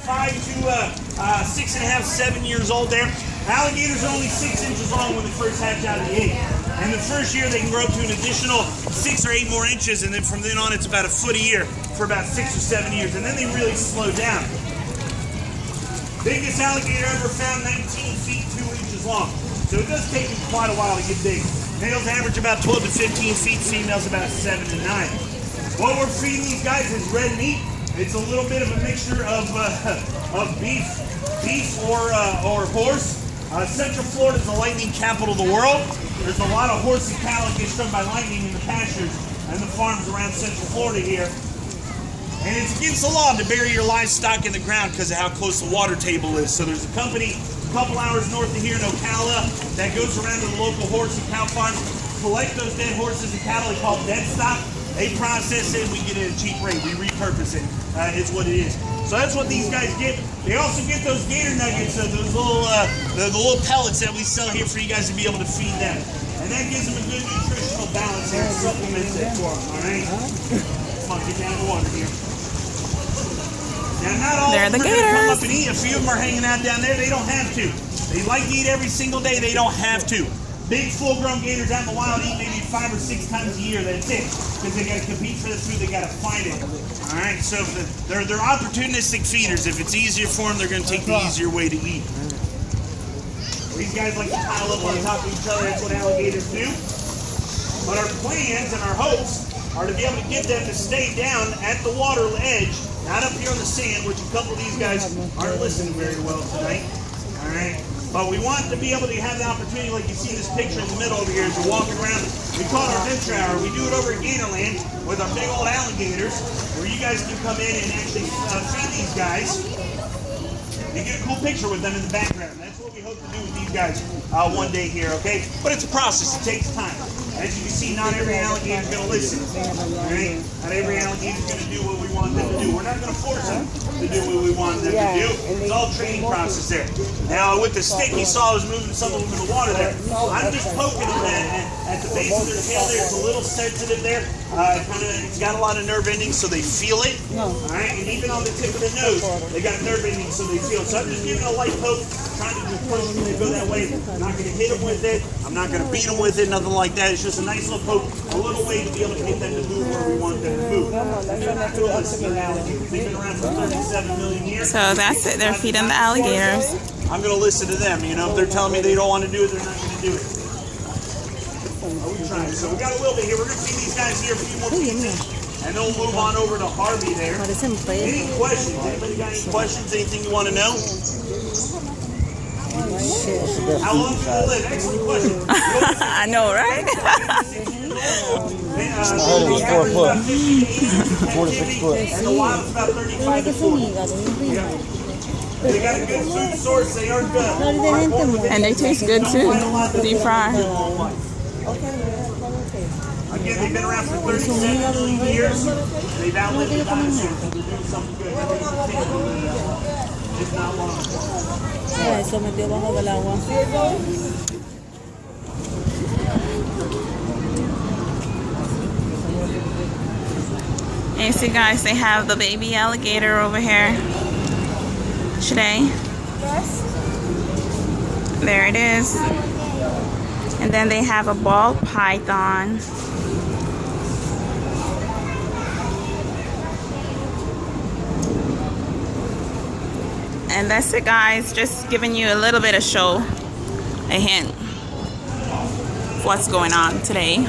5 to 6.5, 7 years old there. Alligators are only 6 inches long when they first hatch out of the egg. And the first year they can grow up to an additional 6 or 8 more inches, and then from then on it's about a foot a year for about 6 or 7 years, and then they really slow down. Biggest alligator ever found, 19 feet 2 inches long. So it does take them quite a while to get big. Males average about 12 to 15 feet, females about 7 to 9. What we're feeding these guys is red meat. It's a little bit of a mixture of beef or horse. Central Florida is the lightning capital of the world. There's a lot of horse and cattle that get struck by lightning in the pastures and the farms around Central Florida here. And it's against the law to bury your livestock in the ground because of how close the water table is. So there's a company a couple hours north of here in Ocala that goes around to the local horse and cow farms, collect those dead horses and cattle. They call it dead stock. They process it, we get it at a cheap rate. We repurpose it, is what it is. So that's what these guys get. They also get those gator nuggets, those little, the little pellets that we sell here for you guys to be able to feed them. And that gives them a good nutritional balance here, supplements it for them, all right? Come on, get down in the water here. Now, not all of them are going to come up and eat. A few of them are hanging out down there. They don't have to. They like to eat every single day. They don't have to. Big full-grown gators out in the wild eat maybe 5 or 6 times a year. That's it. Because they got to compete for the food. They got to find it. All right. So they're opportunistic feeders. If it's easier for them, they're going to take the easier way to eat. These guys like to pile up on top of each other. That's what alligators do. But our plans and our hopes are to be able to get them to stay down at the water edge, not up here on the sand, which a couple of these guys aren't listening very well tonight. All right. But we want to be able to have the opportunity, like you see this picture in the middle over here as you're walking around. We call it our venture hour. We do it over at Gatorland with our big old alligators, where you guys can come in and actually feed these guys and get a cool picture with them in the background. That's what we hope to do with these guys one day here, okay? But it's a process. It takes time. As you can see, not every alligator is going to listen. Right? Not every alligator is going to do what we want them to do. We're not going to force them to do what we want them to do. It's all training process there. Now, with the stick, you saw I was moving some of them in the water there. I'm just poking them at the base of their tail there. It's a little sensitive there. It's got a lot of nerve endings, so they feel it. All right? And even on the tip of the nose, they got nerve endings, so they feel it. So I'm just giving a light poke, trying to just push them to go that way. I'm not going to hit them with it. I'm not going to beat them with it, nothing like that. It's just a nice little poke, a little way to be able to get them to move where we want them to move. They're not going to listen. They've been around for 37 million years. So that's it. They're feeding the alligators. I'm going to listen to them. You know, if they're telling me they don't want to do it, they're not going to do it. We're trying. So we got a little bit here. We're going to feed these guys here a few more pieces, and then we'll move on over to Harvey there. Any questions? Anybody got any questions? Anything you want to know? How long do you live? Excellent question. I know, right? I heard it was 4 foot. 4 to 6 foot. And the wild's about 35 to 40. They got a good food source. They aren't good. And they taste good too. Deep fried. Again, they've been around for 37 million years. They've outlived the dinosaurs. They're doing something good. It's not long. Eso metió bajo del agua. And you see, guys, they have the baby alligator over here today. There it is. And then they have a ball python. And that's it, guys. Just giving you a little bit of show, a hint of what's going on today.